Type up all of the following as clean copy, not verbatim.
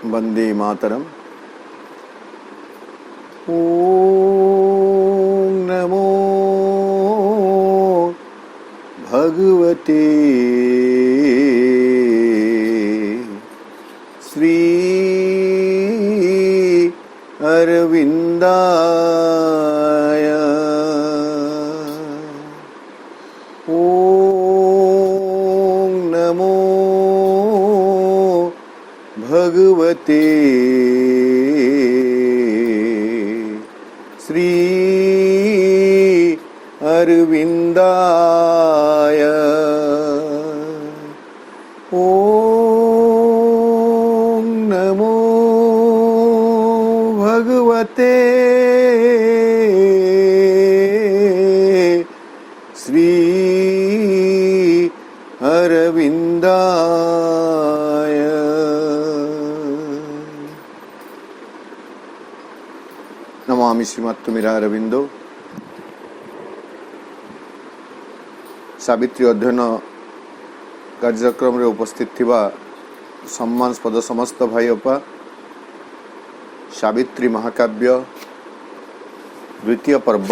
वंदे मातरम। ओम नमो भगवते श्री अरविंदाय। ओम नमो भगवते श्री अरविंदाय। ओम नमो भगवते श्री अरविंदाय। नमामि श्रीमत्तुमिरा अरविंदो। सावित्री अध्ययन कार्यक्रम रे उपस्थित थिबा सम्मानस्पद समस्त भाई अपा, सावित्री महाकाव्य द्वितीय पर्व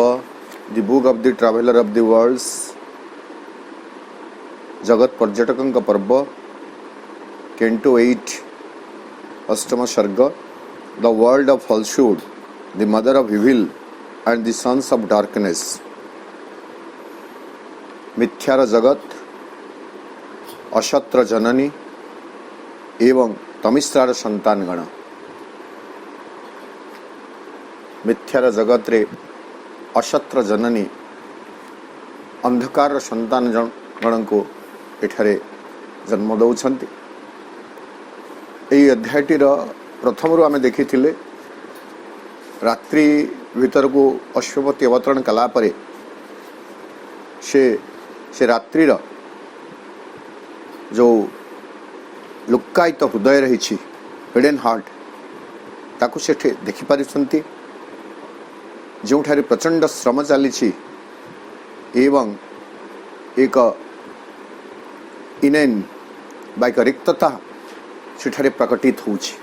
the book of the traveller of the worlds जगत पर्यटकं पर्व कैंटो 8 अष्टम सर्ग the world of falsehood the mother of evil and the sons of darkness. मिथ्यार जगत, अशत्र जननी एवं तमिश्रार संतानगण। मिथ्यार जगत रे अशत्र जननी अंधकार संतान गण को एठारे जन्म दौछंती। एई अध्यायटीर प्रथम रु आमे देखिथिले रात्रि भीतर को अश्वपति अवतरण कला परे से रात्रिर जो लुक्कायित हृदय रही हिडन हार्ट ताकू से देखि पारिछंती। जोठारे प्रचंड श्रम चली एवं एक इनेन बा एक रिक्तता सेठारे प्रकटित होउछि।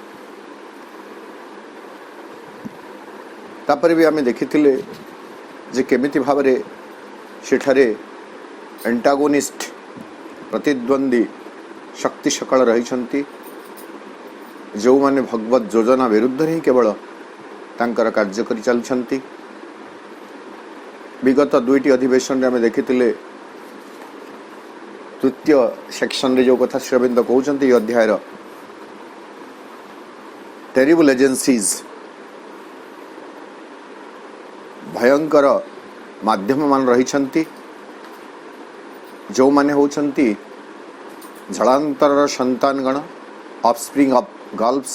तापर भी आमे देखिथिले जे केमिति भावरे सेठारे एंटागोनिस्ट प्रतिद्वंदी शक्ति सकल रही जो माने भगवत योजना विरुद्ध ही केवल तांकर कार्य करि चलछंती। विगत दुईटी अधिवेशन रे आमे देखिथिले तृतीय सेक्शन रे जो कथा श्री अरविंद कहउछंती अध्याय टेरिबल एजेंसीज भयंकर माध्यम मान रही जो माने होउछंती जलांतर संतानगण ऑफस्प्रिंग ऑफ गर्ल्स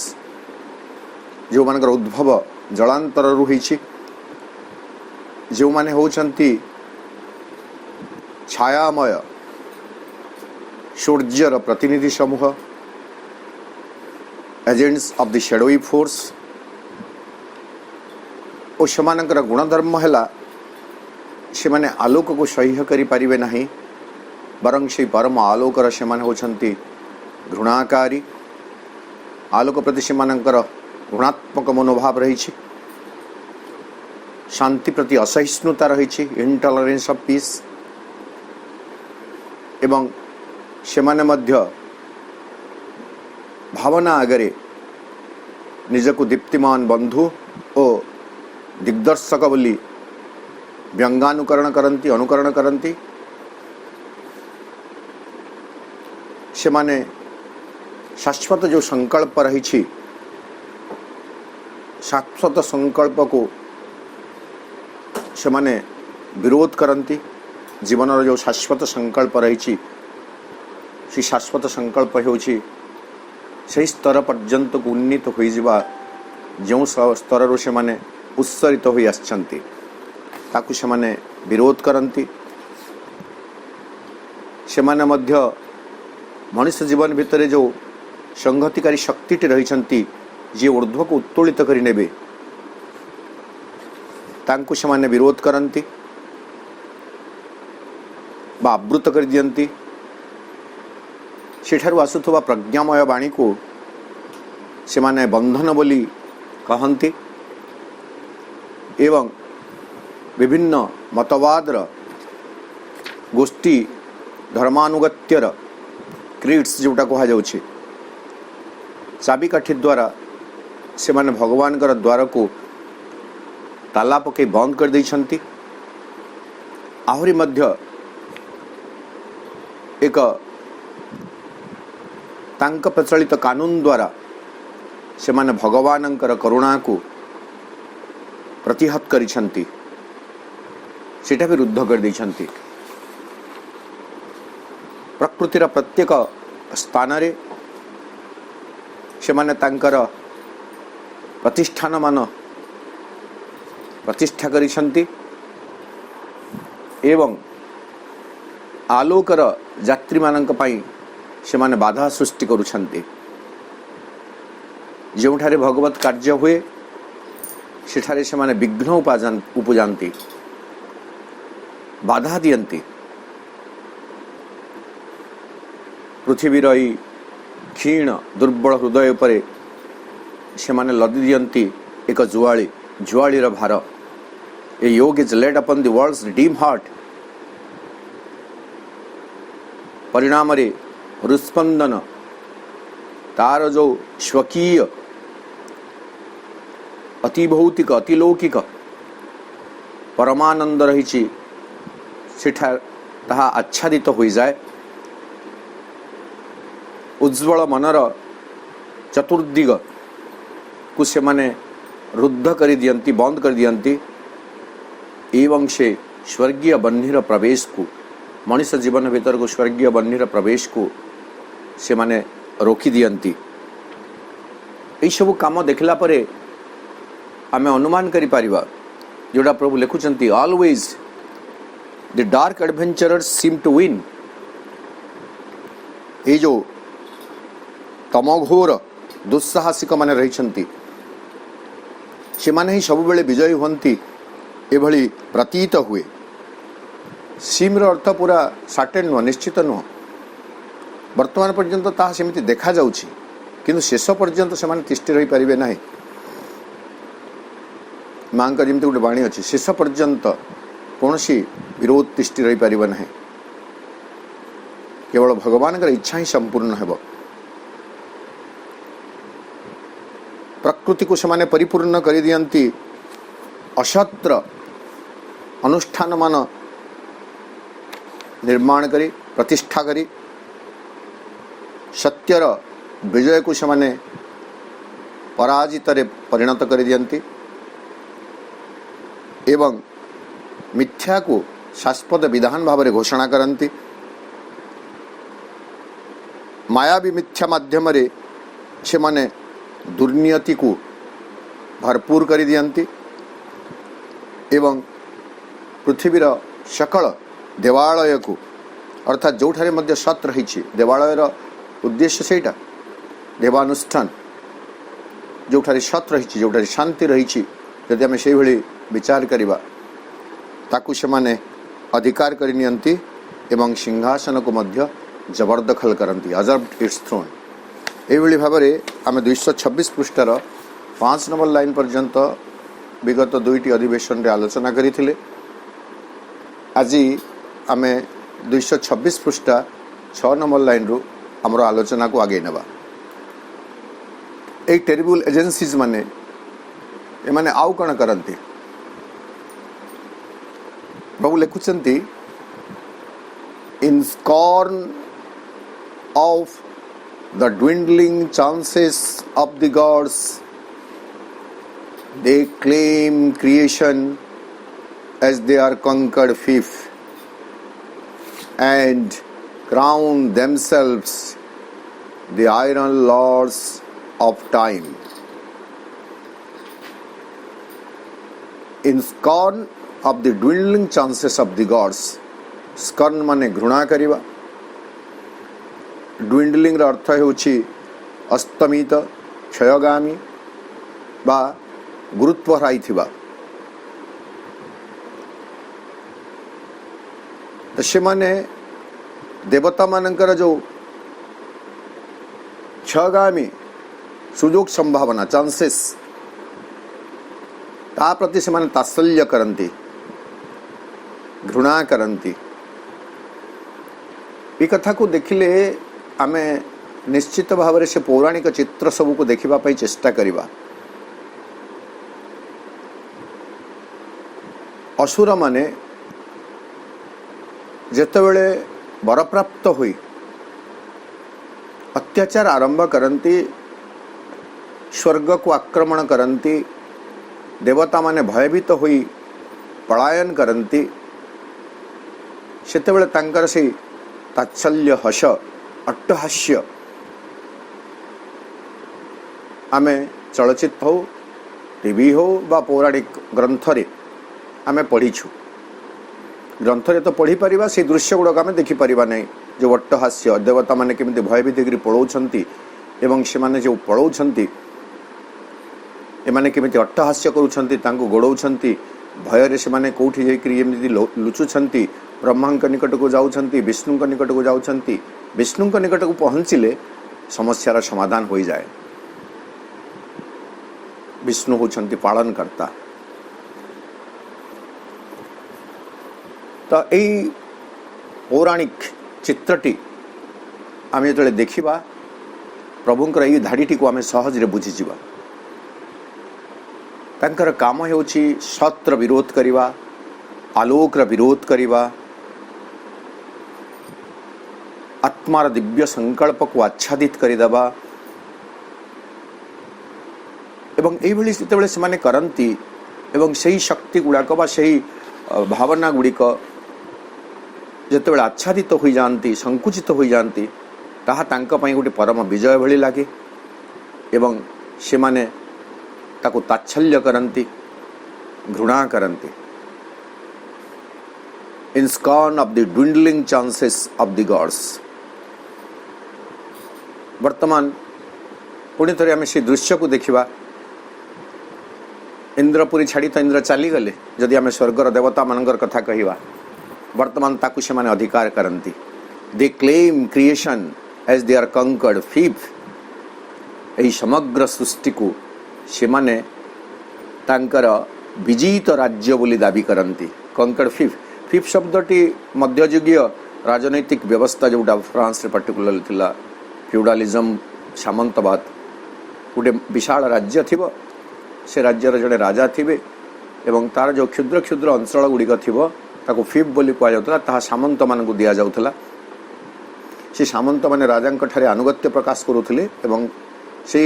जो मानकर उद्भव जलांतर रु होइछि। जो माने होउछंती छायामय सूर्यर प्रतिनिधि समूह agents of the shadowy force और सेमानकर गुणधर्म हैला से माने आलोक को सह्य करि पारिबे नाही बरं से परम आलोकर से माने होछंती घृणाकारी। आलोक प्रति सेमानकर ऋणात्मक मनोभाव रही शांति प्रति असहिष्णुता रही इंटॉलरेंस ऑफ पीस एवं सेमाने मध्य भावना आगरे निजको दीप्तिमान बंधु और दिग्दर्शक बोली व्यंगानुकरण करती अनुकरण करती। से माने शाश्वत जो संकल्प रही शाश्वत संकल्प को से माने विरोध करती। जीवन जो शाश्वत संकल्प रही से शाश्वत संकल्प होछि से स्तर पर्यंत को उन्नीत हो जावा जो स्तर से माने उत्सरित हो आछंती ताकू से माने विरोध करती। से माने मध्य मनुष्य जीवन भितर जो संगतिकारी शक्ति रही जी ऊर्ध्व को उत्तोलित करि नेबे तांकु से माने विरोध करती बा आवृत कर दियंती। सेठारु आसुथबा प्रज्ञामय वाणी को से माने बंधन बोली कहती एवं विभिन्न मतवादर गोष्ठी धर्मानुगत्यर क्रीड्स जोटा कह जाउछि चाबिकाठी द्वारा से माने भगवान द्वार को ताला पकई बंद कर देइछंती। आहुरी मध्य एक तांक प्रचलित कानून द्वारा से माने भगवानंकर करुणा को प्रतिहत करिछंती सेटा भी रुद्ध कर देइछंती। प्रकृतिर प्रत्येक स्थान रे से माने तांकर प्रतिष्ठान मान प्रतिष्ठा करिछंती एवं आलोकर यात्री मानक पई से माने बाधा सृष्टि करुछंती। जोठारे भगवत कार्य हुए सेठारे से माने विघ्न उपजांती बाधा दियंती। पृथ्वीर क्षीण दुर्बल हृदय उपरे से माने लदी दियंती एक जुआलीर भार। A yoke is laid upon the world's redeem heart. परिणाम रे हृस्पंदन तार जो स्वकीय अतिभौतिक अतिलौकिक परमानंद रही सेठा ताहा आच्छादित हो जाए। उज्ज्वल मनर चतुर्दिग को से माने रुद्ध कर दियंती बंद कर दियंती एवं से स्वर्गीय बन्हीर प्रवेश को मनुष्य जीवन भीतर को स्वर्गीय बन्हीर प्रवेश को से माने रोकी दियंती। यही सब काम देखला परे आमे अनुमान करि परिबा जोड़ा प्रभु लिखुचंती always the dark adventurers seem to win. ये जो तमघोर दुस्साहसिक माने रहिछंती से माने ही सब बेले विजयी होंती एभली प्रतीत हुए। सीम्र अर्थ पूरा सर्टेन नुह निश्चित नुह वर्तमान पर्यंत ताहा सेमिति देखा जाउछि किंतु शेष पर्यंत से माने तिष्ठि रही परिबे नाही। मां का जेमति गोटे बाणी अछि शेष पर्यंत कौनसी विरोध तिष्ठि रही परिबे नाही। केवल भगवान का इच्छा ही संपूर्ण हेबो। प्रकृति को से परिपूर्ण कर दियंती अशस्त्र अनुष्ठान मान निर्माण करी प्रतिष्ठा करी सत्यर विजय को से पराजित रे परिणत कर दियंती एवं मिथ्या को शाश्वत विधान भाव में घोषणा करती। मायावी मिथ्या माध्यम रे से माने दुर्नीति को भरपूर कर दियंती एवं पृथ्वीर सकल देवालय को अर्थात जोठारे मध्य सत रही देवालयर उद्देश्य सेटा देवानुष्ठान जोठारे सत रही जोठारे शांति रही यदि आम से विचार करवा ताकू से माने अधिकार करनियंती एवं सिंहासन को मध्य जबरदखल करती अजर्व्ड इट्स थ्रोन। यही भाव में आम 226 पृष्ठार 5 नंबर लाइन पर्यंत विगत दुईटी अधिवेशन रे आलोचना करथिले। आज आम 226 पृष्ठा 6 नंबर लाइन रु आमर आलोचना को आगे नवा। एक टेरिबल एजेंसीज माने एमाने आउ कण करती प्रभु लिखुचंती in scorn of the dwindling chances of the gods they claim creation as their conquered fief and crown themselves the iron lords of time. In scorn of the dwindling chances of the gods, scorn माने घृणा करिबा। Dwindling अर्थ होछि अस्तमित क्षयगामी बा गुरुत्व हराई थिबा। तो से माने देवता मानकर जो क्षयगामी सुजोग संभावना चांसेस ता प्रति से माने तात्सल्य करती घृणा करती। ये कथा को देखिले आमे निश्चित भाव से पौराणिक चित्र सबू को देखिबा पई चेष्टा करिबा। असुर माने जेतेबेले वरप्राप्त हुई अत्याचार आरंभ करती, स्वर्ग को आक्रमण करती, देवता माने भयभीत हुई पलायन करती, सेतेबेले तांकर से तात्सल्य हस अट्टहास्य आमे चलचित्र हो टीवी हो बा पौराणिक ग्रंथरे आमे पढ़ीछु। ग्रंथरे तो पढ़ी परिबा, से दृश्य गुड़ाक आमे देखि परिबा नहीं। जो अट्टहास्य देवता माने केमिति भयभीत करी पळौछंती एवं से माने जो पळौछंती एमाने केमिति अट्टहास्य करूछंती, तांको गोड़ौछंती, भय से माने कोठी जाइकरी एमिति लुचुछंती, ब्रह्मा निकट को जाउछंती, विष्णु निकट को जाउछंती। विष्णु निकट को पहुंचिले समस्यार समाधान हो जाए। विष्णु होछंती पालन करता। तो यही पौराणिक चित्रटी आम जो देखा प्रभुंकर यही धाड़ीटी को आम सहजरे बुझीजा। तांकर काम होछि सत्र विरोध करिवा, आलोकर विरोध करिवा, आत्मार दिव्य संकल्प को आच्छादित करदेवा एवं एभली जितेबाला से करती एवं सही शक्ति गुड़ाक बा सही भावना गुड़िक जितेबाला आच्छादित हो जाती, संकुचित हो जाती, ताहा तांका पई गोटे परम विजय भली लगे एवं से माने ताको ताच्छल्य करती, घृणा करती। In scorn of the dwindling chances of the gods. वर्तमान पुणी थे आम से दृश्य को देखा। इंद्रपुरी छाड़ी तो इंद्र चली गले, जदि आम स्वर्गर देवता मानकर कथा कहवा वर्तमान ताकु से माने अधिकार करती। They claim creation as they are conquered fief. यही समग्र सृष्टि को से माने तांकर विजित राज्य बोली दाबी करती। कंकर्ड फिफ फिफ शब्दटी मध्ययुगीय राजनैतिक व्यवस्था जोटा फ्रांस रे पर्टिकुलर थिला फ्यूडालिज्म सामंतवाद। गोटे विशाल राज्य थिबो, से राज्यर जड़े राजा थिबे एवं तार जो क्षुद्र क्षुद्र अंचल गुड़िक थिबो ताको फिफ बोली कह जाउतला। ताहा सामंत मानकु दिया जाउतला। से सामंत माने राजांक ठारे अनुगत्य प्रकाश करुथिले एवं से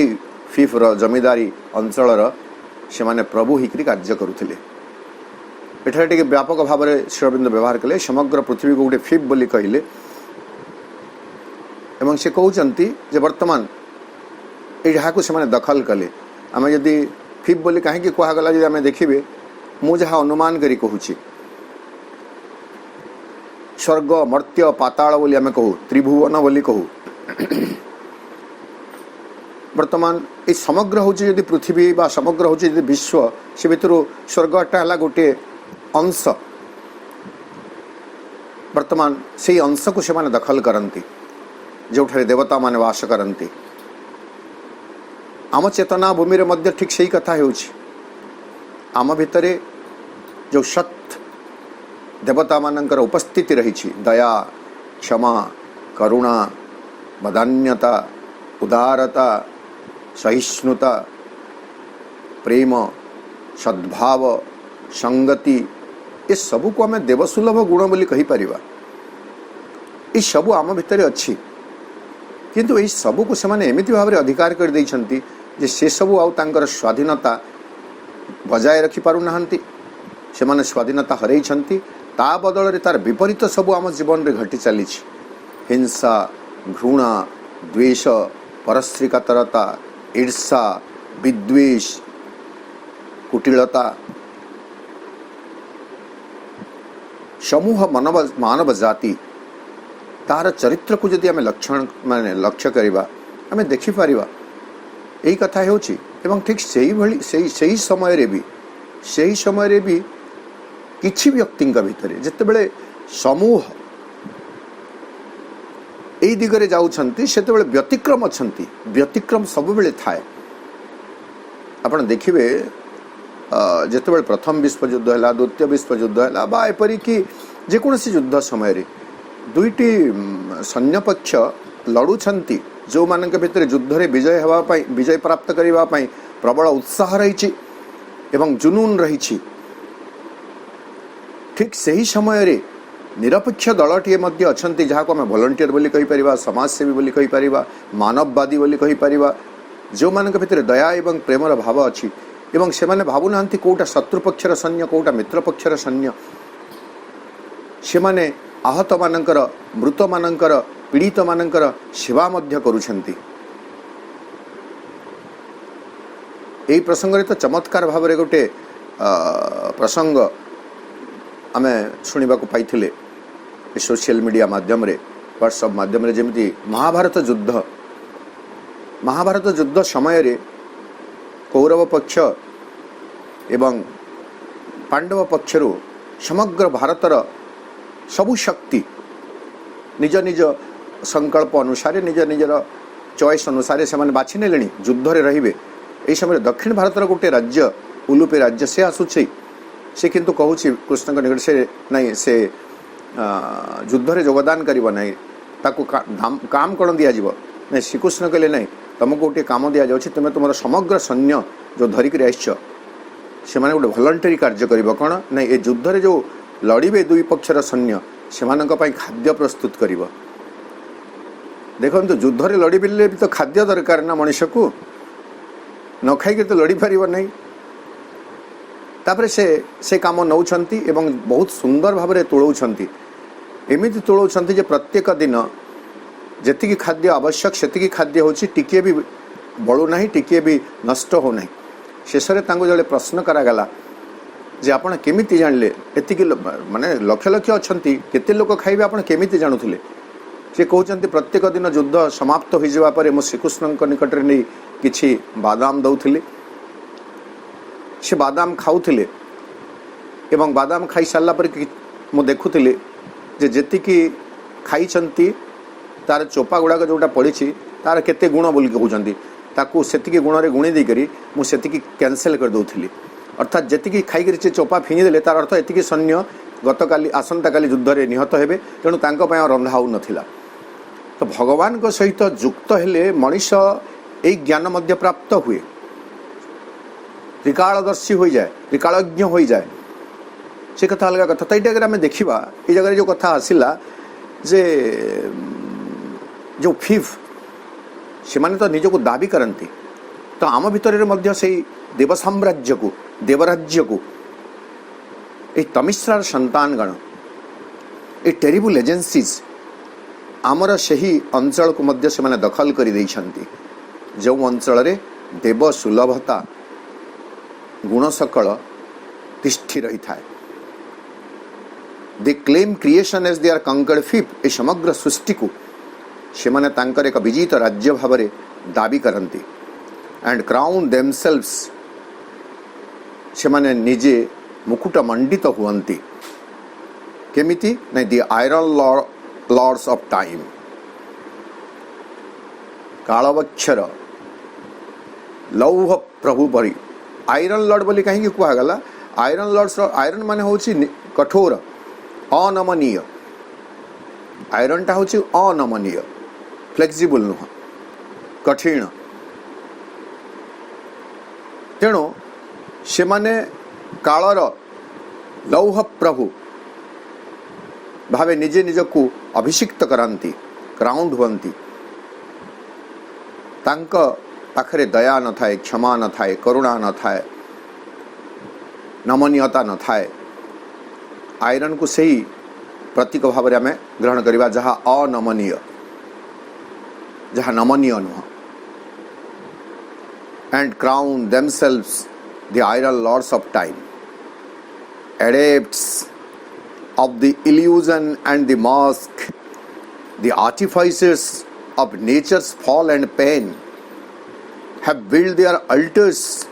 फिफ र जमीदारी अंचलर से माने प्रभु हिकरी कार्य करुथिले। एठारे टिके व्यापक भाव में श्रीअरविंद व्यवहार कले। समग्र पृथ्वी को गोटे फिफ बोली कहले एवं से कहउचंती जे वर्तमान यहाँ को से दखल कले। आम जदि फिफ बोली कहीं कहगला जब आम देखिए, मु जहाँ अनुमान करी कहूँ स्वर्ग मर्त्य पाताल बोली आम कहू, त्रिभुवन बोली कहू। वर्तमान ये समग्र हूँ जदि पृथ्वी बा समग्र हूँ जदि विश्व, से भितर स्वर्गटा है गोटे अंश। वर्तमान से अंश को से माने दखल करती, जो देवता माने वास करती। आम चेतना भूमि रे मध्य ठीक सही कथा होउछि। आम भितरे जो सत देवता मानकर उपस्थिति रही, दया, क्षमा, करुणा, बदान्यता, उदारता, सहिष्णुता, प्रेम, सद्भाव, संगति, ये सबू को आम देवसुलभ गुण बोली कहि परिबा। ये सबू आम भितरे अच्छी, किंतु यही सबू को सेमाने एमिति भाव अधिकार कर देइछंती जे से सबू आउ तांकर स्वाधीनता बजाय रखि पारु नाहंती। सेमाने स्वाधीनता हरैछंती, ता बदल रे तार विपरीत सबू आम जीवन रे घटी चली। हिंसा, घृणा, द्वेष, परश्रीकातरता, ईर्षा, विद्वेष, कुटिलता, समूह मानव जाति तार चरित्र को जदि आम लक्षण माने लक्ष्य करिबा आम देखि परिबा। यही कथा होछि। एवं ठीक सही समय रे भी किछि व्यक्ति भितर जितेबले समूह यही दिगरे जाउछंती, सेतेबले व्यतिक्रम अछंती। व्यतिक्रम सब बेले थाए। ଆପଣ ଦେଖିବେ ଯେତେବେଳେ ପ୍ରଥମ ବିଶ୍ୱଯୁଦ୍ଧ ହେଲା, ଦ୍ୱିତୀୟ ବିଶ୍ୱଯୁଦ୍ଧ ହେଲା ବା ଏପରିକି ଯେକୌଣସି ଯୁଦ୍ଧ ସମୟରେ ଦୁଇଟି ସୈନ୍ୟ ପକ୍ଷ ଲଢ଼ୁଛନ୍ତି, ଯେଉଁମାନଙ୍କ ଭିତରେ ଯୁଦ୍ଧରେ ବିଜୟ ପ୍ରାପ୍ତ କରିବା ପାଇଁ ପ୍ରବଳ ଉତ୍ସାହ ରହିଛି ଏବଂ ଜୁନୁନ ରହିଛି, ଠିକ୍ ସେହି ସମୟରେ ନିରପେକ୍ଷ ଦଳଟିଏ ମଧ୍ୟ ଅଛନ୍ତି, ଯାହାକୁ ଆମେ ଭଲଣ୍ଟିୟର ବୋଲି କହିପାରିବା, ସମାଜସେବୀ ବୋଲି କହିପାରିବା, ମାନବବାଦୀ ବୋଲି କହିପାରିବା, ଯେଉଁମାନଙ୍କ ଭିତରେ ଦୟା ଏବଂ ପ୍ରେମର ଭାବ ଅଛି ଏବଂ ସେମାନେ ଭାବୁନାହାନ୍ତି କେଉଁଟା ଶତ୍ରୁ ପକ୍ଷର ସୈନ୍ୟ, କେଉଁଟା ମିତ୍ର ପକ୍ଷର ସୈନ୍ୟ। ସେମାନେ ଆହତମାନଙ୍କର, ମୃତମାନଙ୍କର, ପୀଡ଼ିତମାନଙ୍କର ସେବା ମଧ୍ୟ କରୁଛନ୍ତି। ଏହି ପ୍ରସଙ୍ଗରେ ତ ଚମତ୍କାର ଭାବରେ ଗୋଟେ ପ୍ରସଙ୍ଗ ଆମେ ଶୁଣିବାକୁ ପାଇଥିଲେ ସୋସିଆଲ ମିଡ଼ିଆ ମାଧ୍ୟମରେ, ହ୍ୱାଟ୍ସଆପ୍ ମାଧ୍ୟମରେ, ଯେମିତି ମହାଭାରତ ଯୁଦ୍ଧ ସମୟରେ କୌରବ ପକ୍ଷ ଏବଂ ପାଣ୍ଡବ ପକ୍ଷରୁ ସମଗ୍ର ଭାରତର ସବୁ ଶକ୍ତି ନିଜ ନିଜ ସଂକଳ୍ପ ଅନୁସାରେ, ନିଜ ନିଜର ଚଏସ୍ ଅନୁସାରେ ସେମାନେ ବାଛି ନେଲେଣି ଯୁଦ୍ଧରେ ରହିବେ। ଏହି ସମୟରେ ଦକ୍ଷିଣ ଭାରତର ଗୋଟେ ରାଜ୍ୟ, ଉଲୁପି ରାଜ୍ୟ, ସେ ଆସୁଛି, ସେ କିନ୍ତୁ କହୁଛି କୃଷ୍ଣଙ୍କ ନିକଟରେ ସେ ନାଇଁ, ସେ ଯୁଦ୍ଧରେ ଯୋଗଦାନ କରିବ ନାହିଁ, ତାକୁ କାମ କ'ଣ ଦିଆଯିବ? ନାଇଁ, ଶ୍ରୀକୃଷ୍ଣ କହିଲେ ନାହିଁ, ତୁମକୁ ଗୋଟିଏ କାମ ଦିଆଯାଉଛି, ତୁମେ ତୁମର ସମଗ୍ର ସୈନ୍ୟ ଯେଉଁ ଧରିକରି ଆସିଛ ସେମାନେ ଗୋଟେ ଭଲଣ୍ଟାରୀ କାର୍ଯ୍ୟ କରିବ। କ'ଣ? ନାଇଁ, ଏ ଯୁଦ୍ଧରେ ଯେଉଁ ଲଢ଼ିବେ ଦୁଇ ପକ୍ଷର ସୈନ୍ୟ, ସେମାନଙ୍କ ପାଇଁ ଖାଦ୍ୟ ପ୍ରସ୍ତୁତ କରିବ। ଦେଖନ୍ତୁ, ଯୁଦ୍ଧରେ ଲଢ଼ିଲେ ବି ତ ଖାଦ୍ୟ ଦରକାର ନା ମଣିଷକୁ, ନ ଖାଇକି ତ ଲଢ଼ିପାରିବ ନାହିଁ। ତାପରେ ସେ କାମ ନେଉଛନ୍ତି ଏବଂ ବହୁତ ସୁନ୍ଦର ଭାବରେ ତୁଳଉଛନ୍ତି। ଏମିତି ତୁଳଉଛନ୍ତି ଯେ ପ୍ରତ୍ୟେକ ଦିନ ଯେତିକି ଖାଦ୍ୟ ଆବଶ୍ୟକ ସେତିକି ଖାଦ୍ୟ ହେଉଛି, ଟିକିଏ ବି ବଳୁନାହିଁ, ଟିକିଏ ବି ନଷ୍ଟ ହେଉନାହିଁ। ଶେଷରେ ତାଙ୍କୁ ଯେତେବେଳେ ପ୍ରଶ୍ନ କରାଗଲା ଯେ ଆପଣ କେମିତି ଜାଣିଲେ, ଏତିକି ମାନେ ଲକ୍ଷ ଲକ୍ଷ ଅଛନ୍ତି, କେତେ ଲୋକ ଖାଇବେ ଆପଣ କେମିତି ଜାଣୁଥିଲେ? ସେ କହୁଛନ୍ତି ପ୍ରତ୍ୟେକ ଦିନ ଯୁଦ୍ଧ ସମାପ୍ତ ହୋଇଯିବା ପରେ ମୁଁ ଶ୍ରୀକୃଷ୍ଣଙ୍କ ନିକଟରେ ନେଇ କିଛି ବାଦାମ ଦେଉଥିଲି, ସେ ବାଦାମ ଖାଉଥିଲେ ଏବଂ ବାଦାମ ଖାଇସାରିଲା ପରେ ମୁଁ ଦେଖୁଥିଲି ଯେ ଯେତିକି ଖାଇଛନ୍ତି ତାର ଚୋପା ଗୁଡ଼ାକ ଯେଉଁଟା ପଡ଼ିଛି ତାର କେତେ ଗୁଣ ବୋଲି କହୁଛନ୍ତି, ତାକୁ ସେତିକି ଗୁଣରେ ଗୁଣି ଦେଇକରି ମୁଁ ସେତିକି କ୍ୟାନସେଲ୍ କରିଦେଉଥିଲି। ଅର୍ଥାତ୍ ଯେତିକି ଖାଇକରି ସେ ଚୋପା ଫିଙ୍ଗିଦେଲେ ତାର ଅର୍ଥ ଏତିକି ସୈନ୍ୟ ଆସନ୍ତାକାଲି ଯୁଦ୍ଧରେ ନିହତ ହେବେ, ତେଣୁ ତାଙ୍କ ପାଇଁ ଆଉ ରନ୍ଧା ହେଉନଥିଲା। ତ ଭଗବାନଙ୍କ ସହିତ ଯୁକ୍ତ ହେଲେ ମଣିଷ ଏହି ଜ୍ଞାନ ମଧ୍ୟ ପ୍ରାପ୍ତ ହୁଏ, ତ୍ରିକାଳଦର୍ଶୀ ହୋଇଯାଏ, ତ୍ରିକାଳଜ୍ଞ ହୋଇଯାଏ। ସେ କଥା ଅଲଗା କଥା। ତ ଏଇଟା ଆମେ ଦେଖିବା, ଏଇ ଜାଗାରେ ଯେଉଁ କଥା ଆସିଲା ଯେ ଯେଉଁ ଫିଫ୍ ସେମାନେ ତ ନିଜକୁ ଦାବି କରନ୍ତି, ତ ଆମ ଭିତରେ ମଧ୍ୟ ସେଇ ଦେବ ସାମ୍ରାଜ୍ୟକୁ, ଦେବରାଜ୍ୟକୁ, এই ତମିଶ୍ରାର ସନ୍ତାନଗଣ, এই ଟେରିବୁଲ୍ ଏଜେନ୍ସିଜ୍ ଆମର ସେହି ଅଞ୍ଚଳକୁ ମଧ୍ୟ ସେମାନେ ଦଖଲ କରିଦେଇଛନ୍ତି, ଯେଉଁ ଅଞ୍ଚଳରେ ଦେବ ସୁଲଭତା ଗୁଣ ସକଳ ତିଷ୍ଠି ରହିଥାଏ। ଦେ କ୍ଲେମ୍ କ୍ରିଏସନ୍ ଏଜ୍ ଦେୟାର କଙ୍କର୍ଡ ଫିଫ୍। ଏ ସମଗ୍ର ସୃଷ୍ଟିକୁ ସେମାନେ ତାଙ୍କର ଏକ ବିଜିତ ରାଜ୍ୟ ଭାବରେ ଦାବି କରନ୍ତି। ଆଣ୍ଡ କ୍ରାଉନ୍ ଦେମସେଲ୍ଭସ୍, ସେମାନେ ନିଜେ ମୁକୁଟ ମଣ୍ଡିତ ହୁଅନ୍ତି। କେମିତି? ନାଇଁ, ଦି ଆଇରନ୍ ଲର୍ଡସ୍ ଅଫ୍ ଟାଇମ୍, କାଳବକ୍ଷର ଲୌହ ପ୍ରଭୁ ପରି। ଆଇରନ୍ ଲର୍ଡ ବୋଲି କାହିଁକି କୁହାଗଲା? ଆଇରନ୍ ଲର୍ଡସର ଆଇରନ୍ ମାନେ ହେଉଛି କଠୋର, ଅନମନୀୟ। ଆଇରନ୍ଟା ହେଉଛି ଅନମନୀୟ, ଫ୍ଲେକ୍ସିବୁଲ୍ ନୁହଁ, କଠିନ। ତେଣୁ ସେମାନେ କାଳର ଲୌହ ପ୍ରଭୁ ଭାବେ ନିଜେ ନିଜକୁ ଅଭିଷିକ୍ତ କରାନ୍ତି, କ୍ରାଉଣ୍ଡ ହୁଅନ୍ତି। ତାଙ୍କ ପାଖରେ ଦୟା ନଥାଏ, କ୍ଷମା ନଥାଏ, କରୁଣା ନଥାଏ, ନମନୀୟତା ନଥାଏ। ଆଇରନ୍କୁ ସେହି ପ୍ରତୀକ ଭାବରେ ଆମେ ଗ୍ରହଣ କରିବା, ଯାହା ଅନମନୀୟ, ଯାହା ନମନୀୟ ନୁହଁ। and crown themselves the iron lords of time, adepts of the illusion and the mask, the artificers of nature's fall and pain, have built their altars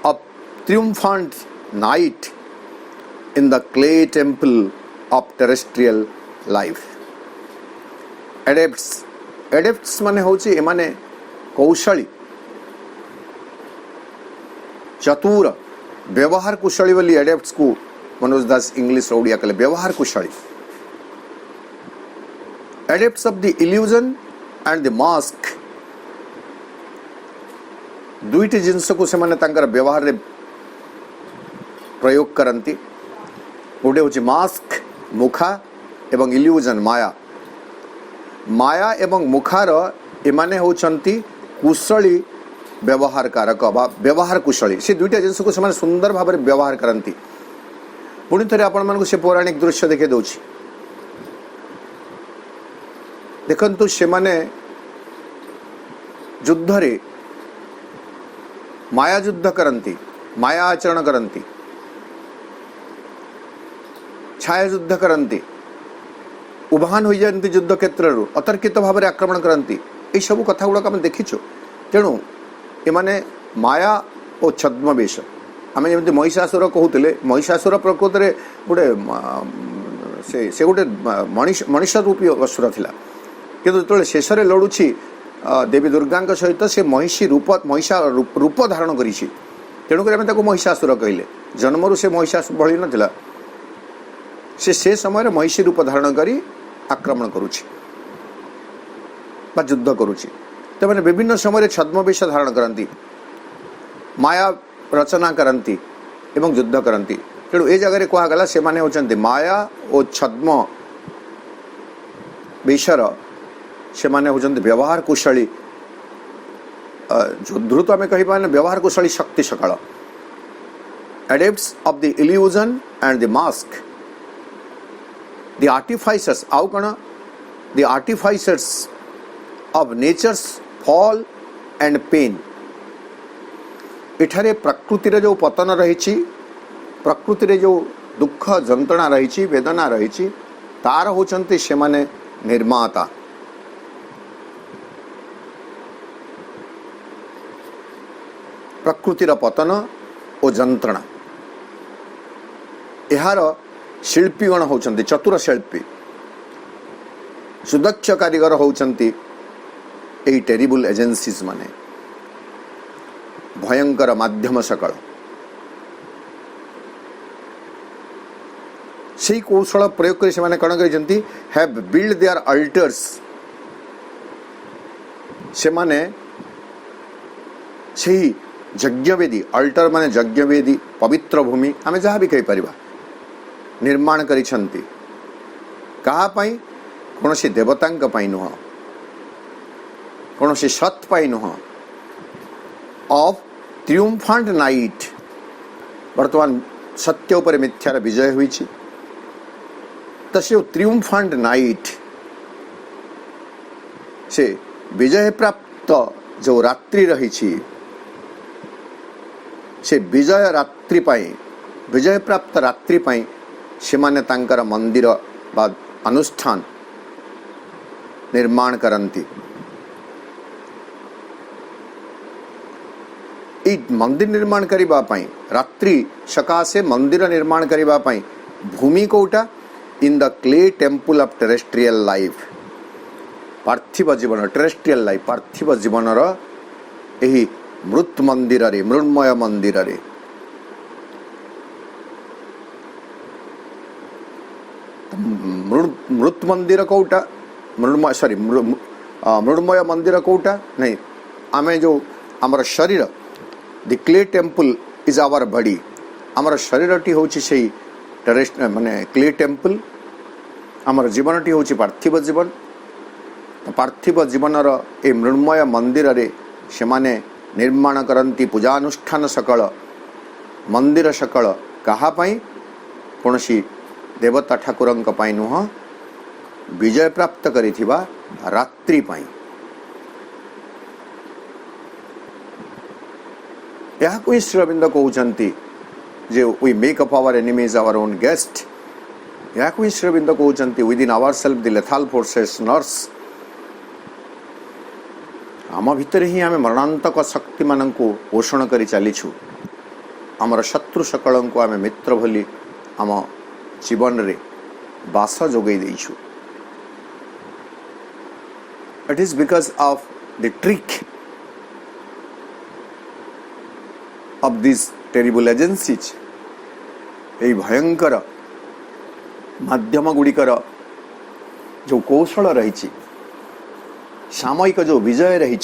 of triumphant night in the clay temple of terrestrial life. Adepts माने होची एमाने कौशली चतुर व्यवहार कुशली बोली एडेप्ट्स को मनोज दास English Odia कहले व्यवहार कुशली adepts of the illusion and the mask दुईटी जिनस को से माने तांकर व्यवहार रे प्रयोग करती गोटे हूँ मास्क मुखा एवं इल्यूजन माया माया एवं मुखार एमाने होचंती कुशली व्यवहार कारक बा व्यवहार कुशली से दुईटा जिनस को से सुंदर भाव में व्यवहार करती पुणी थे आपण मानक से पौराणिक दृश्य देखे दौची देखंतु से माने युद्ध रे माया युद्ध करती माया आचरण करती छाया युद्ध करती उभान हो जाती युद्ध क्षेत्र अतर्कित भाव में आक्रमण करती ये सब कथा गुड़ाक आम देखीचु तेणु एमाने माया और छद्मवेश आम जमी महिषासुर कहते महिषासुर प्रकृत में गोटे से गोटे मनीष रूपी असुर थिला किंतु जो शेष में लड़ुची देवी दुर्गा सहित से महिषी महिषा रूप धारण करी तेणुक आम महिषासुर कहले जन्मरू से महिषासुर भली नाला से समय महिषी रूप धारण करी आक्रमण करुछि युद्ध करुछि तो मैंने विभिन्न समय छद्मवेश धारण करती माया रचना करती एवं युद्ध करती तेणु ए जगह कहगला से माने होचंती माया और छद्म वेशर से माने होचंती व्यवहार कुशली द्रुत आम कह व्यवहार कुशली शक्ति सकाल adepts of the illusion and the mask the artificers आउ कण the artificers of nature's fall and pain इठारे प्रकृति रे जो पतन रही प्रकृति रे जो दुख जंत्रणा रही वेदना रही तार होचंती से माने निर्माता प्रकृतिर पतन और जंत्रणा यार शिल्पीगण होचंती चतुर शिल्पी सुदक्ष कारीगर होचंती एई टेरिबल एजेंसीज माने भयंकर माध्यम सकल से कौशल प्रयोग कर से माने कण करजंती हैव बिल्ड देयर अल्टर्स से माने सही यज्ञवेदी अल्टर माने यज्ञवेदी पवित्र भूमि आमे जहाँ भी कही परिबा निर्माण करिछंती कहा पाई कौन सी देवतांक पाई नुह कौन सी सत पाई नुह ऑफ ट्रिumphant नाइट वर्तमान सत्य उपर मिथ्यार विजय हुई तो से ट्रिumphant नाइट से विजय प्राप्त जो रात्रि रही से विजय रात्रि पाई विजय प्राप्त रात्रि पाई से माने तांकर मंदिर बा अनुष्ठान निर्माण करती मंदिर निर्माण करिबा पाई रात्रि सकाशे मंदिर निर्माण करिबा पाई भूमि कोटा in the clay temple of terrestrial life पार्थिव जीवन टेरेस्ट्रियल लाइफ पार्थिव जीवन एही मृत मंदिर रे मृण्मय मंदिर रे मृत मंदिर कोटा मृण्मय सॉरी मृण्मय मंदिर कोटा नहीं आमे जो आमर शरीर the clay temple is our body आमर शरीरटी होची से टेरेस्ट माने क्ले टेम्पल आमर जीवनटी होची पार्थिव जीवन पार्थिव जीवनर ए मृण्मय मंदिर रे से माने निर्माण करती पूजानुष्ठान सकल मंदिर सकल कहा पाई कौनसी देवता ठाकुरंक पाई नुह विजय प्राप्त करिथिबा रात्रि पाई यह कोई श्री अरविंद कहउचंती जे we make up our enemies our own guest यह कोई श्री अरविंद कहउचंती within our self the lethal forces nurse आम भितर ही आम मरणांतक शक्ति मान पोषण कर चलीछु आमर शत्रु सकल को आम मित्र भली आम जीवन रे बास जोगई देइछु it is because of the trick of these terrible agencies এই ভয়ঙ্কর মাধ্যম গুড়িকর जो कौशल रही सामयिक जो विजय रही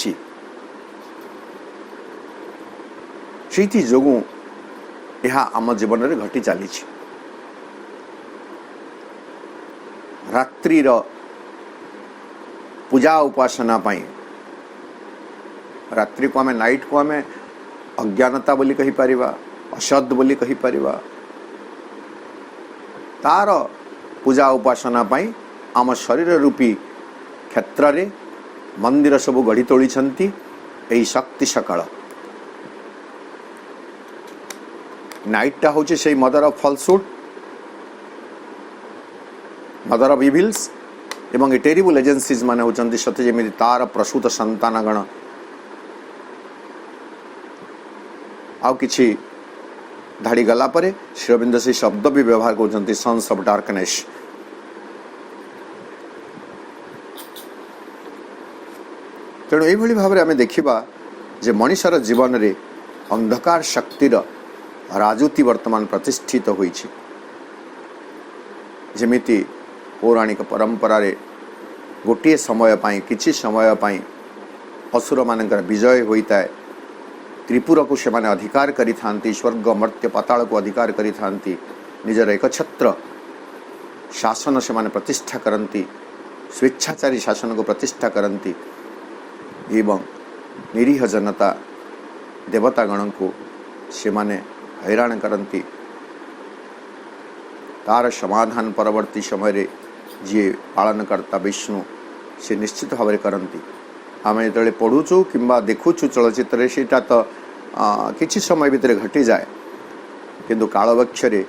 से जो यह आम जीवन में घटी चली रात्रि पूजा उपासना पाई रात्रि को आम नाइट को आम अज्ञानता बोली कही परिबा असद बोली कही परिबा तार पूजा उपासना पाई आम शरीर रूपी क्षेत्र रे मंदिर सब गढ़ी तोली यही शक्ति सकाळ नाइटटा हूँ से mother of falsehood mother of evils एवं ए टेरिबल एजेंसीज माने होचंती सत्य जेमिति तार प्रसूत संतानगण आउ किछि धाड़ी गला परे श्री अरविंद से शब्द भी व्यवहार करछंती सन्स ऑफ डार्कनेस तेणु यही भाव में आम देखा जे मनुष्यर जीवन रे अंधकार शक्तिर राजूति वर्तमान प्रतिष्ठित होईछि जेमिति पौराणिक परंपरा रे गोटे समय पाई किछि समय पाई असुर मानकर विजय होता है त्रिपुर को से माने अधिकार करि थांती स्वर्ग मर्त्य पाताल को अधिकार करि थांती निजर एक छत्र शासन से माने प्रतिष्ठा करती स्वेच्छाचारी शासन को प्रतिष्ठा करती एवं निरीह जनता देवतागण को से माने हैरान करती तार समाधान परवर्ती समय जी पालनकर्ता विष्णु से निश्चित भाव में करती आम जो पढ़ुचु कि देखुचु चलचित्र से तो किसी समय भितर घटी जाए किंतु कालवक्षरे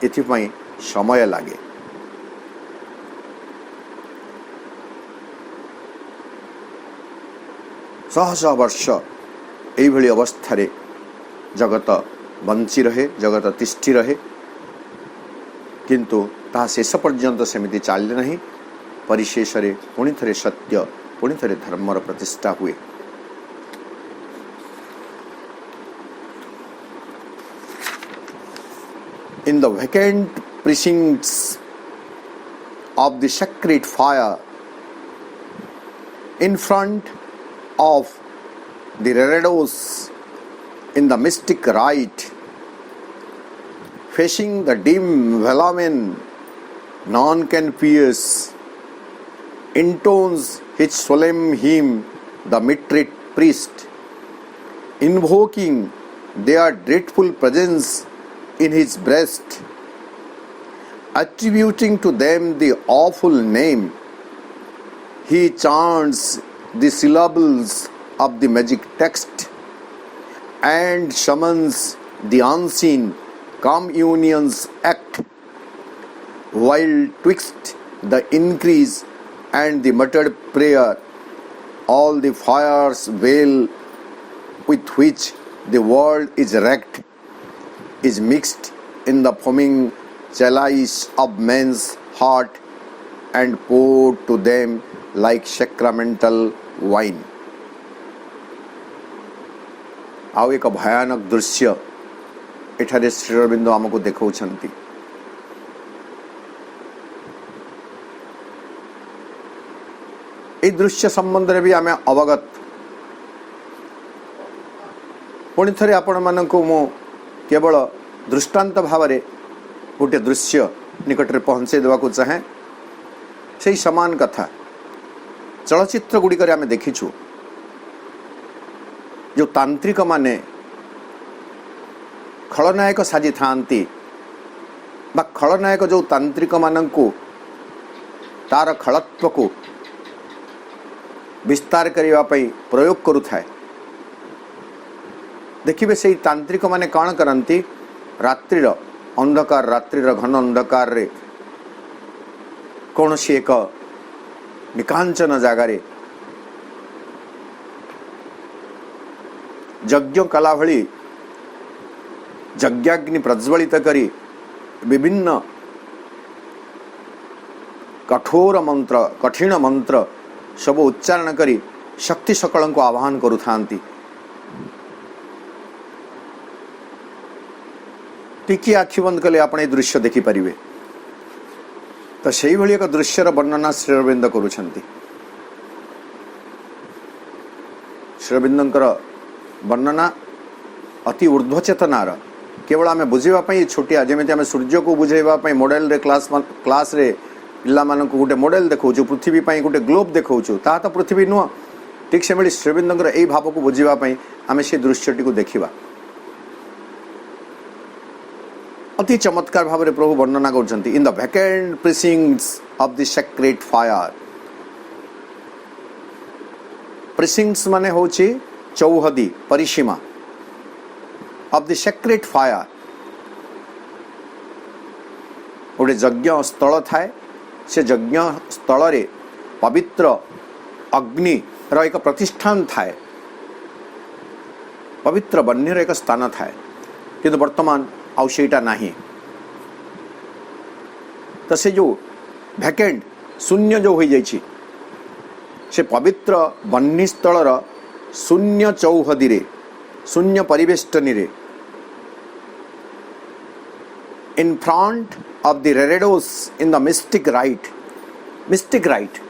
एथिपाई समय लगे शह शह वर्ष यही अवस्था जगत बंची रहे जगत तिष्ठि रहे किंतु ता शेष पर्यंत सेमिति चले नहीं परिशेष रे पुणी थे सत्य पुणी थे धर्मर प्रतिष्ठा हुए इन the vacant precincts of the sacred fire in front of the reredos in the mystic rite facing the dim velamen none can pierce intones his solemn hymn the Mitrit priest invoking their dreadful presence in his breast attributing to them the awful name he chants the syllables of the magic text and summons the unseen communion's act while twixt the increase and the muttered prayer all the fires veil with which the world is wrecked is mixed in the foaming chalice of men's heart and poured to them like sacramental wine. आउ एक भयानक दृश्य एठारे श्री अरविंद आमको देखौछंती ए दृश्य संबंध रे भी आमे अवगत पुणी थरे आपण मानको मो केवल दृष्टांत भाव रे गोटे दृश्य निकट रे पहुंचे देवा को चाहे से समान कथा चलचित्र गुड़ी करे आमे देखिछु जो तांत्रिक माने खलनायक साजी थांती बा खलनायक जो तांत्रिक मानंकु तार खलत्व को विस्तार करने प्रयोग करुथाए देखिए से तांत्रिक माने कौन करती रात्रिर अंधकार रात्रिर घन अंधकार रे कौन सी एक निकांचन जगार यज्ञ कला भली यज्ञाग्नि प्रज्वलित करी विभिन्न कठोर मंत्र कठिन मंत्र सब उच्चारण करी शक्ति सकल को आह्वान करुथांती टिकी आखि बंद कले आपण ए दृश्य देखि परिबे। तो सेही भली एक दृश्यर वर्णना श्री अरविंद करूछंती। श्री अरविंदंकर वर्णना अति ऊर्ध्व चेतनार, केवल आम बुझापी छोटिया जमी आम सूर्य को बुझाइवाई मॉडेल रे क्लास रे पिला मानक गोटे मॉडेल देखा पृथ्वी गोटे ग्लोब देखा ता तो पृथ्वी नुह। ठीक से मिली श्री अरविंदंकर यही भाव को बुझापी आम से दृश्यटी को देखा अति चमत्कार भाव में प्रभु वर्णना कर in the vacant precincts of the sacred fire. Precincts माने होची चौहदी परिसीमा ऑफ द सेक्रेट फायर। गोटे यज्ञ स्थल थाए, से यज्ञ स्थल रे पवित्र अग्नि रो एक प्रतिष्ठान थाए, पवित्र बन्यर एक स्थान थाए, किंतु वर्तमान आउ सेटा नहीं। तो से जो वैकेंट शून्य जो हो जाइछि से पवित्र बन्नी स्थलर शून्य चौहदी रे शून्य परिवेष्टनी रे in front of the reredos in the mystic rite. Mystic rite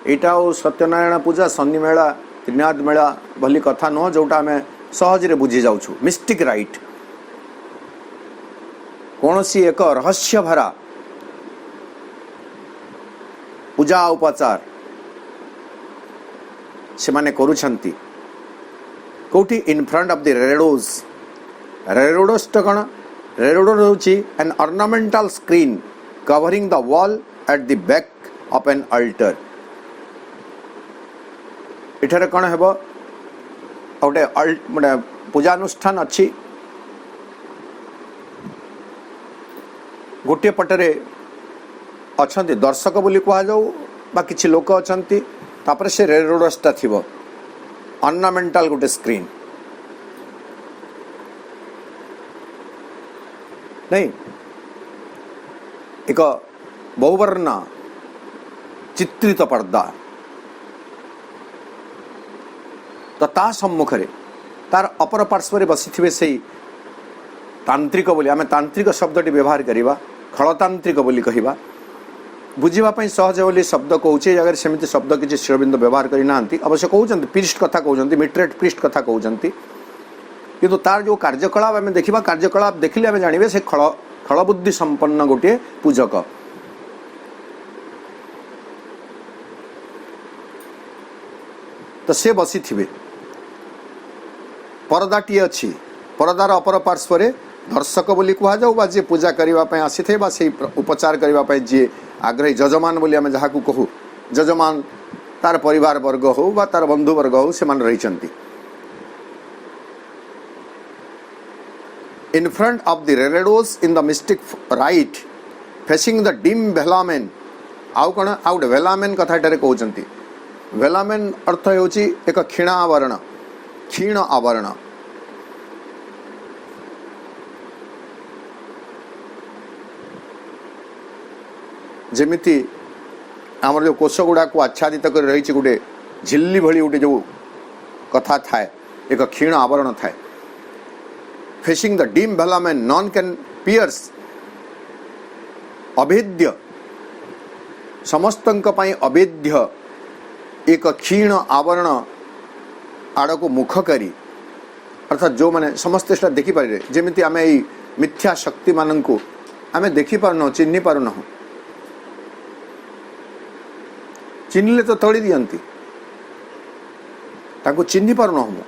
एटा सत्यनारायण पूजा शनि मेला त्रिनाथ मेला भली कथा नुह जोटा आम सहज रे बुझी जाउछु। मिस्टिक राइट कौन सी एक रहस्य भरा पूजा उपचार से माने करूछंती कोठी in front of the reredos. Reredos तो कौन? रेरेडोस होची an ornamental screen covering the wall at the back of an altar. इठारे कौन हेबो गोटे माने पूजानुष्ठान अच्छी, गोटे पटरे अच्छे दर्शक बोली कह जाऊ बा किछि लोक अच्छंती, तापर से रेरोडसटा थिबो ऑर्नामेंटल गोटे स्क्रीन नहीं, एक बहुवर्ण चित्रित पर्दा। तो ता सम्मुख रे तार अपर पार्श्व बसी से तांत्रिक बोली आम तांत्रिक शब्दटी व्यवहार करवा, खड़तांत्रिक बोली कहवा बुझापी सहज बोली शब्द कौचे जगह सेमती शब्द किसी श्री अरविंद व्यवहार करना। अवश्य कहते प्रीस्ट कथा कहते, मिट्रेट प्रीस्ट कथा कहते, किंतु तार जो कार्यकलाप आम देखा कार्यकलाप देखिले आम जानवे से खल बुद्धि संपन्न गोटे पूजक। तो से बसी थे परदाटी अच्छी, परदार अपर पार्श्व दर्शक बोली कह जाऊ जी पूजा करने आसी थे से उपचार करने जी आग्रही जजमान बोली आम जहाँ कहू, जजमान तार परिवार वर्ग हो बा तार बंधु वर्ग हो से मान रही। In front of the reredos in the mystic rite facing the dim velamen. आउ कौन आउ गोटे वेलामेन कथा कहते। वेलामेन अर्थ होची एक क्षीण आवरण, क्षीण आवरण। जेमिति आमर जो कोष गुड़ा को आच्छादित कर रही गोटे झिल्ली भली गोटे जो कथा थाए, एक क्षीण आवरण थाए। Facing the dim veil none can pierce, अभेद्य समस्तंक पई अभेद्य एक क्षीण आवरण आड़ को मुख करी, अर्थात जो मैंने समस्ते से देखिपारे जमी आम यही मिथ्या शक्ति मान को आम देखिपार चिन्ह पारन, चिन्हले तो तड़ी दियंती ताको चिन्ह पारन हम।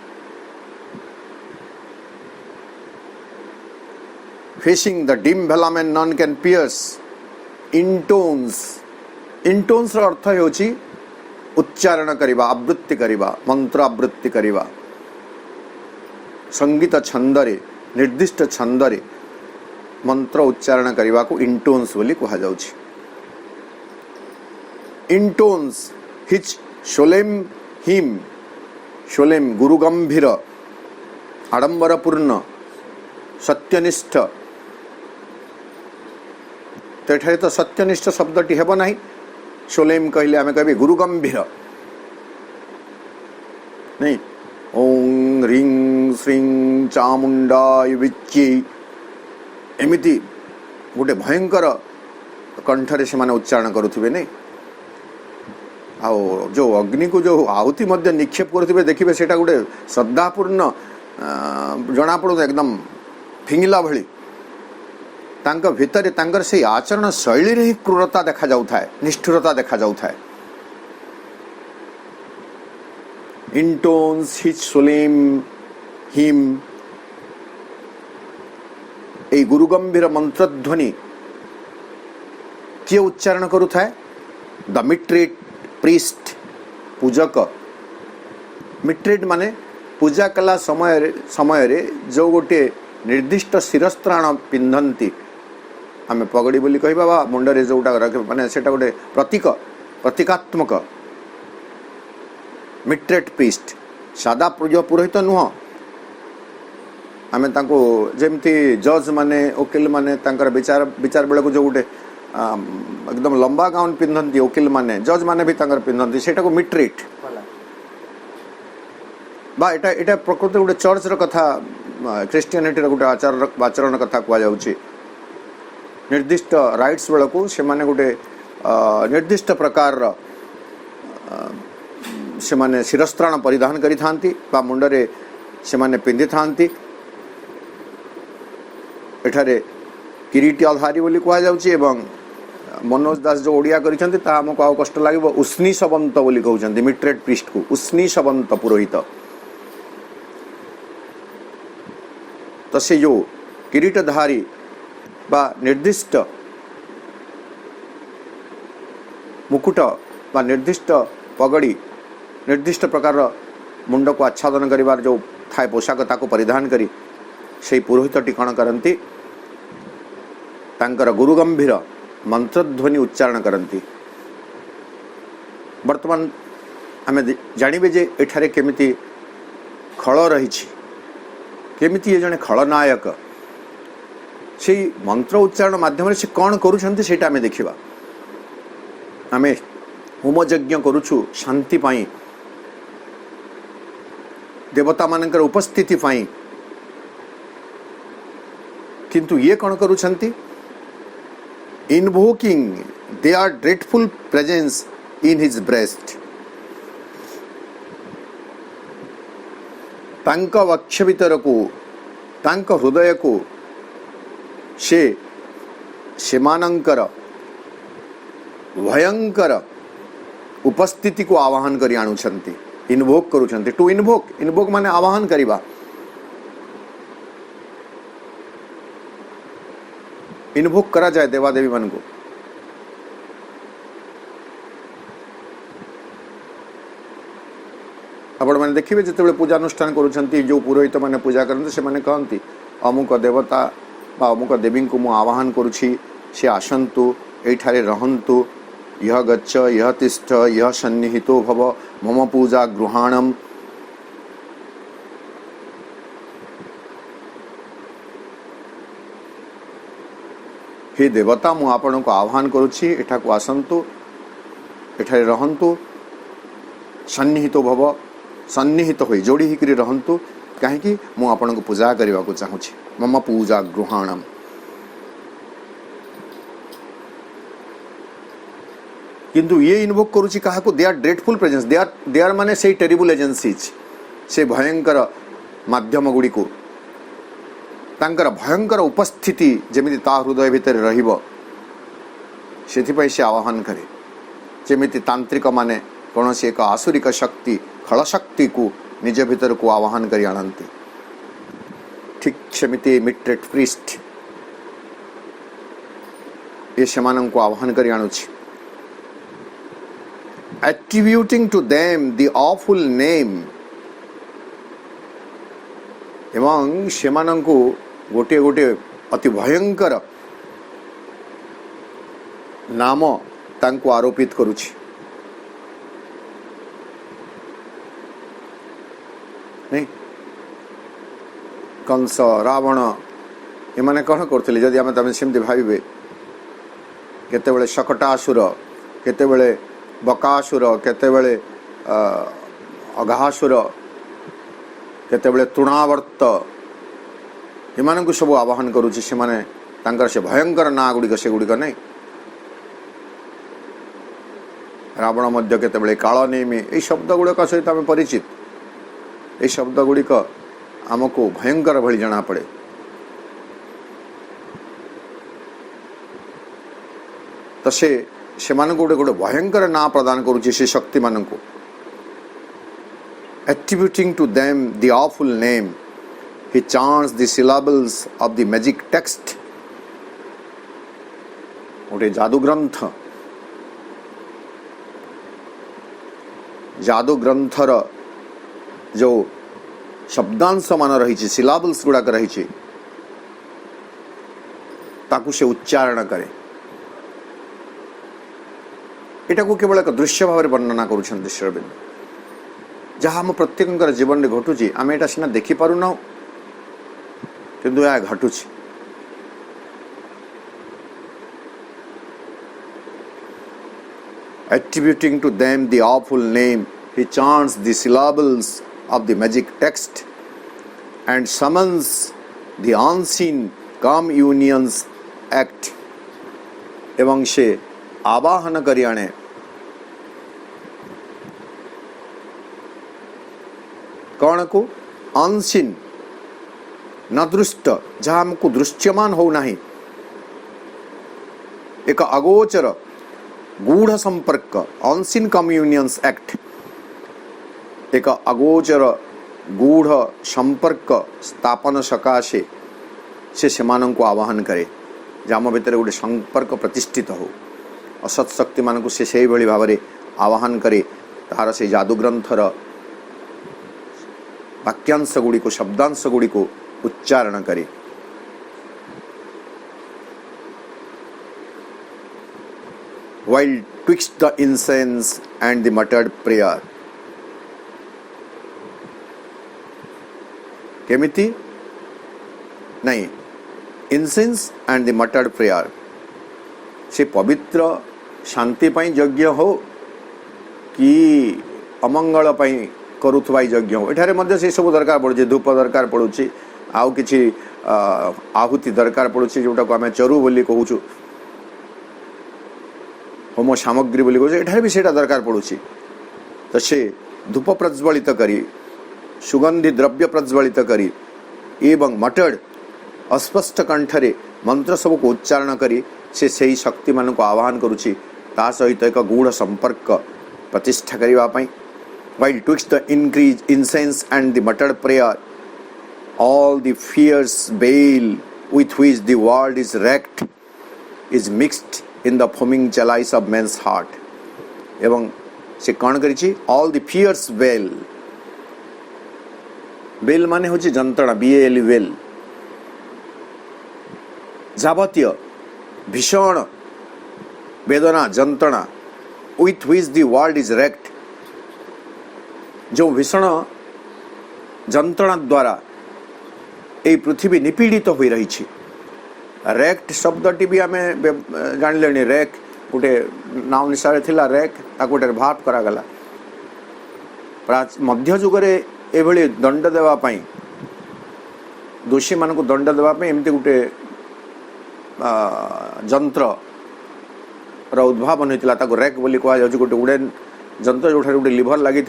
Facing the dim velamen none can pierce intones. Intones अर्थ होची उच्चारण करिबा, आवृत्ति करिबा, मंत्र आवृत्ति करिबा, संगीत छंदरे निर्दिष्ट छंदरे मंत्र उच्चारण करिबा को इंटोन्स बोली कहा जाउछि। इंटोन्स हिच शोलेम हिम, शोलेम गुरु गंभीर आडंबरपूर्ण सत्यनिष्ठ। तो एठारे तो सत्यनिष्ठ शब्दटी हेब नाही, शोलेम कहले आम कह गुरु गंभीर नहीं। ओं ह्रीं श्रीं चामुंडाय विच्यै एमिति गोटे भयंकर कंठरे से माने उच्चारण करुथिबे नहीं आओ जो अग्नि को जो आहुति मध्य निक्षेप करुथिबे देखिबे सेटा गोटे श्रद्धापूर्ण जना पड़ो एकदम फिंगिला भली तांका भितर तांकर से आचरण शैली रे ही क्रूरता देखा जाउथाय निष्ठुरता देखा जाउथाय इंटोन्स हिज सोलेम हिम ए गुरु गंभीर मंत्रध्वनि किए उच्चारण करुथाय द मिट्रेट प्रीस्ट पूजक मिट्रेट माने पूजा कला समय रे जो गोटे निर्दिष्ट शिरस्त्राण पिंधंती आम पगड़ी बोली कहबा बा मुंडरे जोटा माने सेटा गोटे प्रतीकात्मक मिट्रेट प्रीस्ट सादा पुरोहित नुह आम जमती जज माने वकिल माने विचार बेला जो गोटे एकदम लंबा गाउन पिंधंती वकिल माने जज माने भी पिंधंती सेटा को मिट्रेट बा एटा प्रकृति गोटे चर्च र कथा क्रिश्चियनिटी गोटे आचरण कथा कह जाउछि निर्दिष्ट राइट्स बेला को से माने गोटे निर्दिष्ट प्रकार से माने शिरस्त्राण परिधान करि थांती बा मुंडरे से माने पिंधि थांती एठारे किरीटियाधारी बोली कह जाउछि एवं मनोज दास जो ओडिया करिसंती ता हमको आउ कष्ट लागिबो उष्णी सबंत बोली कहउछंती मिट्रेट प्रीस्ट को उष्णी सबंत पुरोहित तो से जो किरीटधारी बा निर्दिष्ट मुकुट बा निर्दिष्ट पगड़ी निर्दिष्ट प्रकार मुंड को आच्छादन करिवार जो थाए पोशाक ताको परिधान करी से पुरोहित टिकण करती तांकर गुरु गंभीर मंत्रध्वनि उच्चारण करती वर्तमान आम जानिबे जे एठारे केमिति खल रही केमिति ये जने खलनायक से मंत्र उच्चारण माध्यम से कौन करुछंती सेटा आमे देखिबा आमे होम यज्ञ करुछु शांति पाई देवता मानकर उपस्थिति पाई किंतु ये कौन करुछंती invoking they are dreadful presence in his breast तांक वक्ष भीतर को तांक हृदय को सेमानंकर भयंकर उपस्थिति को आवाहन करी आणुछंती इनवोक करुछंती टू इनवोक माने आवाहन करिबा इनवोक करा जाए देवादेवी मन को आपण मैंने देखिए जिते पूजा अनुष्ठान करुछंती जो पुरोहित माने पूजा करते से माने कहती अमुक देवता बा अमुक देवी को मु आवाहन करुछि से आसन्तु एठारे रहन्तु यह गच्छ यह तिष्ठ यह सन्निहितो भव मम पूजा गृहाणम हे देवता मु आपण को आह्वान करुछि एठा को आसन्तु एठारे रहन्तु सन्निहितो भव सन्निहित हो जोड़ी ही रहन्तु कहीं मु आपण को पूजा करने को चाहूँगी मम पूजा गृहाणम किंतु ये इन्वोक करुछि कहा को they are dreadful presence they are माने से टेरिबल एजेंसीज से भयंकर माध्यम गुड़ी को तांकर भयंकर उपस्थिति जेमिति ता हृदय भितर रहिबो सेथिपई से आवाहन करे जेमिति तांत्रिक माने कौन से एक आसुरिक शक्ति खल शक्ति को निज भीतर को आवाहन करी आनती ठीक सेमिति मिट्रेट प्रीस्ट ये सेमान को आवाहन करी आणुछि attributing to them the awful name एवं सेमानंकु गोटे गोटे अति भयंकर नाम तांको आरोपित करुछि नहीं कंस रावण एमाने कौन करथिले जदि आमे तमे सेमति भाबिबे केतेबेले शकटासुर केतेबेले बकासुर केतेबेले अघासुर केतेबेले तृणावर्त एमानंकु सब आवाहन करुछि से माने तांकर से भयंकर ना गुड़िक से गुड़िक नहीं रावण मध्य केतबेले काल नेमी ये शब्द गुड़िक सहित आम परिचित ये शब्द गुड़िक आमको भयंकर भली जना पड़े तो से गोटे गोटे भयंकर ना प्रदान करुच्ची से शक्ति मान को attributing to them the awful name he chants the syllables of the magic text गोटे जादू ग्रंथर जो शब्दांश मान रही सिलाबल्स गुड़ाक रही ताकू से उच्चारण करे एटा को केवल एक दृश्य भाव वर्णना करुछन श्री अरविंद जहाँ आम प्रत्येक जीवन में घटुची आम एटा सीना देखी पारुना किंतु यह घटुची attributing to them the awful name he chants the syllables of the magic text and summons the unseen communions act एवं से आवाहन करी आने कौन को अनसीन न दृष्ट जहाँ हमको दृश्यमान हो नहीं एक अगोचर गूढ़ संपर्क अनसीन कम्युनियंस एक्ट एक अगोचर गूढ़ संपर्क स्थापन सकाशे से सेमान को आवाहन करे जाम भितर गोटे संपर्क प्रतिष्ठित हो असत शक्ति मान को से भाई भाव आवाहन करे तार से जादू ग्रंथर वाक्यांश गुड़िक शब्दांश गुड़िक उच्चारण करे while twixt the incense and the muttered prayer केमिति नहीं इंसेंस एंड द मटर्ड प्रेयर से पवित्र शांति पाई यज्ञ हो कि अमंगल पाई करुथवा यज्ञ हो एठारे मध्य से सब दरकार पड़ुछि धूप दरकार पड़ुछि आउ किछि आहुति दरकार पड़ुछि जोटा को आमे चरु बोली कहूछु होम सामग्री बोली कहूछु एठारे भी सेटा दरकार पड़ुछि तो से धूप प्रज्वलित करी सुगंधि द्रव्य प्रज्वलित करी एवं मटर्ड अस्पष्ट कंठरे मंत्र सब को उच्चारण करी से सही शक्ति मान को आह्वान करुछि ता सहित एक गूढ़ संपर्क प्रतिष्ठा करिवा पई while twixt the increase incense and the muttered prayer all the fierce veil with which the world is wrecked is mixed in the foaming chalice of man's heart एवं से कौन करिछि all the fierce veil बेल माने होछि जंत्रणा BL well जावतीय भीषण वेदना जंत्रणा with which the world is wrecked जो भीषण जंत्रणा द्वारा ए पृथ्वी निपीड़ित हो रही छी रेक्ट शब्दटी भी आम जान रेक गोटे नाम निशारे थिला रेक ताको गोटे भाप करागला मध्य जुगरे एभली दंड देवा पाई दोषी मान को दंड देवा पाई एमती गोटे जंत्र रा उद्भावन होता ताको रेक बोली कह जाउछि गोटे उड़ेन जंत्र जोठारे गोटे लिभर लगी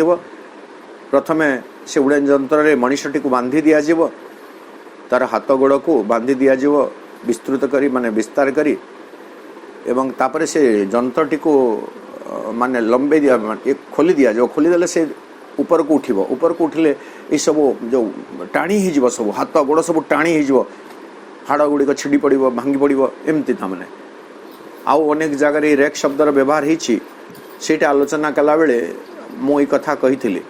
प्रथमे से उड़ेन जंत्र रे मनुष्यटी को बांधी दिया जीव तार हाथ गोड़ को बांधी दिया जीव विस्तृत करी माने विस्तार करी एवं तापरे से जंत्रटी को माने लंबे दिया एक खोली दिया जो खोली देले से ऊपर को उठिबो ऊपर को उठिले ए सब जो टाणी ही जीव सब हाथ गोड़ सब टाणी ही जीव हाड़ गुड़िक छिड़ी पड़िबो भांगी पड़िबो एमती ता माने आउ अनेक जगह रेक शब्दर व्यवहार होइछि सेटा आलोचना कला बेले मो ई कथा कहिथिली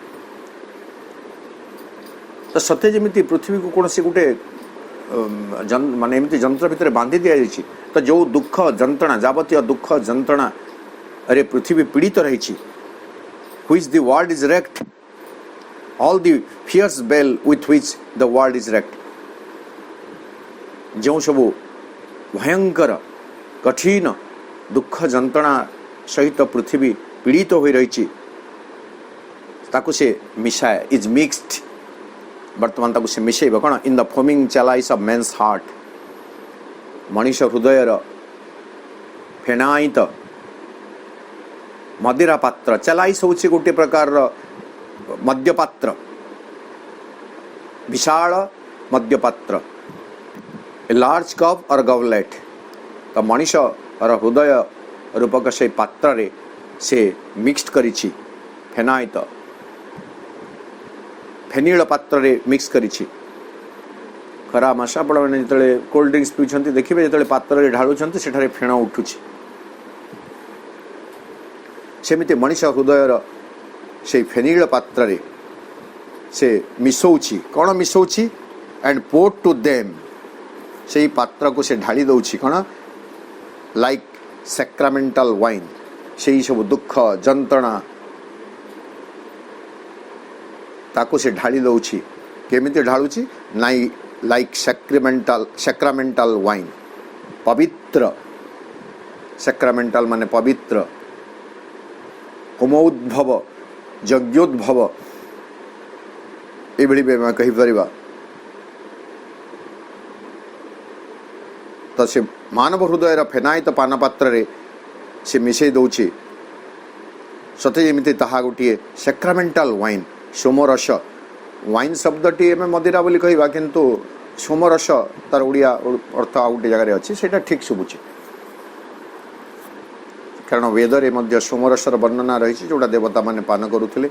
तो सत्य जमी पृथ्वी को कौन से गोटे माने एमती जंत्र भितर बांधी दि जाइछि तो जो दुख जंत्रणा जावतीय दुख जंत्रणा अरे पृथ्वी पीड़ित रही which the world is wrecked all the fierce bell with which the world is wrecked जो सब भयंकर कठिन दुख जंत्रणा सहित पृथ्वी पीड़ित हो रही ताकू से मिसाए इज मिक्सड वर्तमान ताकू से मिसेब कौन in the foaming chalice of men's heart मनीष हृदयर फेनायित मदिरा पात्र चलाइस हूँ गोटे प्रकार मद्यपात्र विशाल मद्यपात्र ए लार्ज कप और गवलेट तो मनीष और हृदय रूपक से पात्र रे से मिक्सड करिछि फेनायित फेनिल पात्र रे मिक्स करिछि खरा मास आपण मैंने जो कोल्ड ड्रिंक्स पीछे देखिए जो पात्र ढालुंट से फेण उठुछि सेमिति मनीष हृदयर से फेनिल पात्र रे से मिसौछि कौन मिसौछि एंड पोर्ट टू देम से पात्र को से ढाली दौछि कौन लाइक सैक्रामेंटल वाइन से सब दुख जंत्रणा ताको से ढाली दौछि केमिति ढालुछि नाई लाइक सैक्रामेंटल वाइन पवित्र सैक्रामेंटल माने पवित्र होमोद्भव यज्ञोद्भव ये कही परिबा तो से मानव हृदय फेनायित पान पात्र रे से मिसई दौछि सते जेमिति ताहा गोटे सैक्रामेंटल वाइन सोमरस वाइन शब्दटी आम मदिरा बोली कहवा किंतु सोमरस तार ओडिया अर्थ आ गोटे जगह अच्छी से ठीक शुभुची कारण वेदरे मध्य सोमरसर वर्णना रही जोड़ा देवता माने पान करुले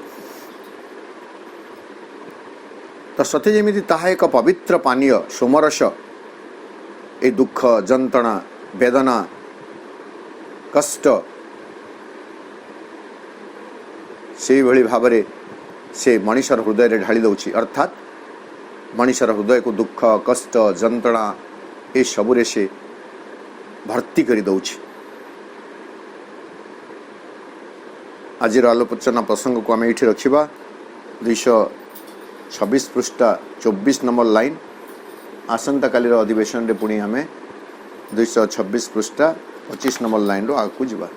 तो सते जेमिति ताहा एक पवित्र पानीय सोमरस ए दुख जंत्रणा वेदना कष्ट से भली भावरे से मनीषर हृदय रे ढाली दौछि अर्थात मनीषर हृदय को दुख कष्ट जंत्रणा ए सबुरे से भर्ती करी दौछि। आजिर आलोचना प्रसंग को आम ये रखा 226 पृष्ठा 24 नंबर लाइन आसंता कालीर अधिवेशन रे पुणी आम 226 पृष्ठा 25 नंबर लाइन रो आगू जीवा।